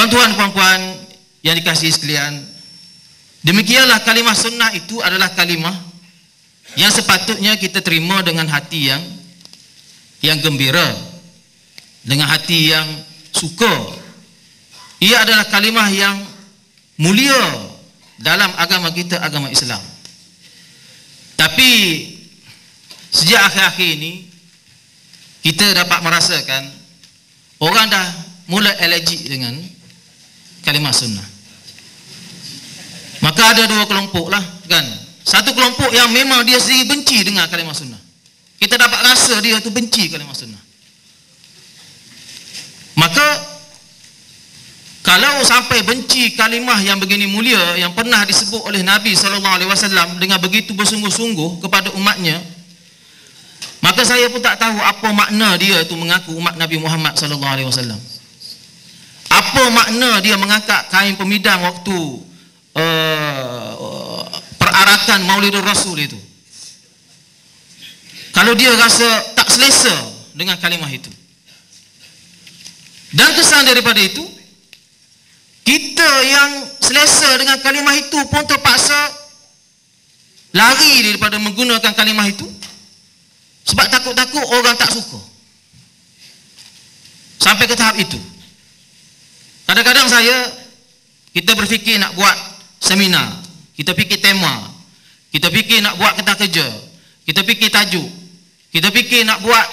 Tuan-tuan puan-puan yang dikasihi sekalian, demikianlah kalimah sunnah itu adalah kalimah yang sepatutnya kita terima dengan hati yang gembira, dengan hati yang suka. Ia adalah kalimah yang mulia dalam agama kita, agama Islam. Tapi sejak akhir-akhir ini kita dapat merasakan orang dah mula allergic dengan kalimah sunnah. Maka ada dua kelompok lah kan. Satu kelompok yang memang dia sendiri benci dengan kalimah sunnah. Kita dapat rasa dia tu benci kalimah sunnah. Maka kalau sampai benci kalimah yang begini mulia, yang pernah disebut oleh Nabi SAW dengan begitu bersungguh-sungguh kepada umatnya, maka saya pun tak tahu apa makna dia itu mengaku umat Nabi Muhammad SAW. Apa makna dia mengangkat kain pemidang waktu perarakan Maulidur Rasul itu, kalau dia rasa tak selesa dengan kalimah itu. Dan kesan daripada itu, kita yang selesa dengan kalimah itu pun terpaksa lari daripada menggunakan kalimah itu, sebab takut-takut orang tak suka. Sampai ke tahap itu. Kadang-kadang kita berfikir nak buat seminar, kita fikir tema, kita fikir nak buat kertas kerja, kita fikir tajuk, kita fikir nak buat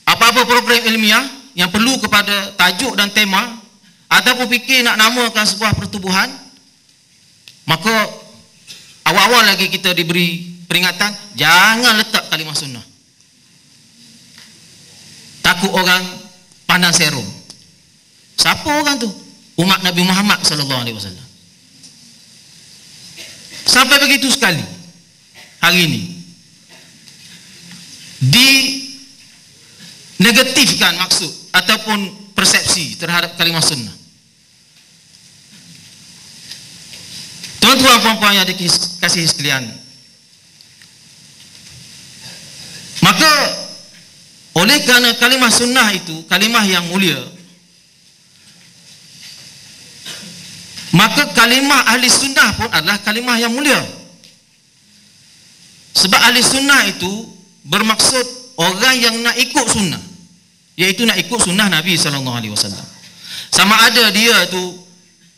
apa-apa program ilmiah yang perlu kepada tajuk dan tema, ataupun fikir nak namakan sebuah pertubuhan, maka awal-awal lagi kita diberi peringatan, jangan letak kalimah sunnah, takut orang pandang serum. Siapa orang tu? Umat Nabi Muhammad SAW. Sampai begitu sekali hari ini dinegatifkan maksud ataupun persepsi terhadap kalimah sunnah. Tuan-tuan puan-puan yang dikasihi sekalian, maka oleh kerana kalimah sunnah itu kalimah yang mulia, maka kalimah ahli sunnah pun adalah kalimah yang mulia. Sebab ahli sunnah itu bermaksud orang yang nak ikut sunnah, iaitu nak ikut sunnah Nabi SAW. Sama ada dia tu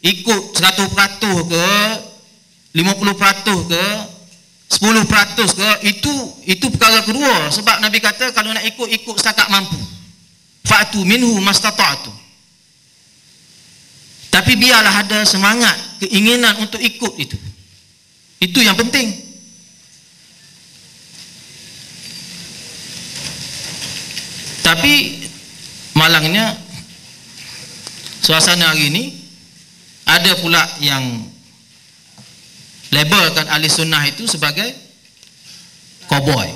ikut 100% ke, 50% ke, 10% ke, itu perkara kedua. Sebab Nabi kata kalau nak ikut setakat mampu. Fa'tu minhu mastata'tu. Tapi biarlah ada semangat, keinginan untuk ikut itu. Itu yang penting. Tapi malangnya suasana hari ini ada pula yang labelkan ahli sunnah itu sebagai cowboy,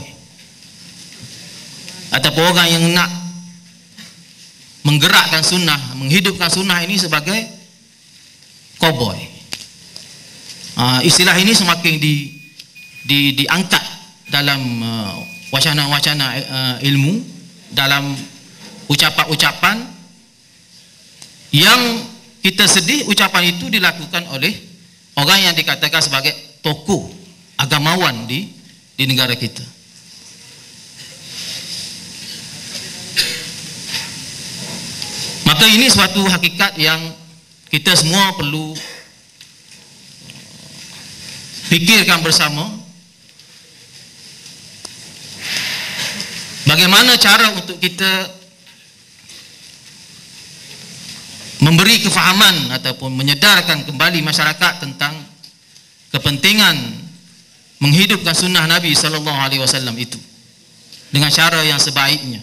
ataupun orang yang nak menggerakkan sunnah, menghidupkan sunnah ini sebagai cowboy. Istilah ini semakin diangkat dalam wacana-wacana ilmu, dalam ucapan-ucapan yang kita sedih ucapan itu dilakukan oleh orang yang dikatakan sebagai tokoh agamawan di negara kita. Maka ini suatu hakikat yang kita semua perlu fikirkan bersama, bagaimana cara untuk kita memberi kefahaman ataupun menyedarkan kembali masyarakat tentang kepentingan menghidupkan sunnah Nabi SAW itu dengan cara yang sebaiknya.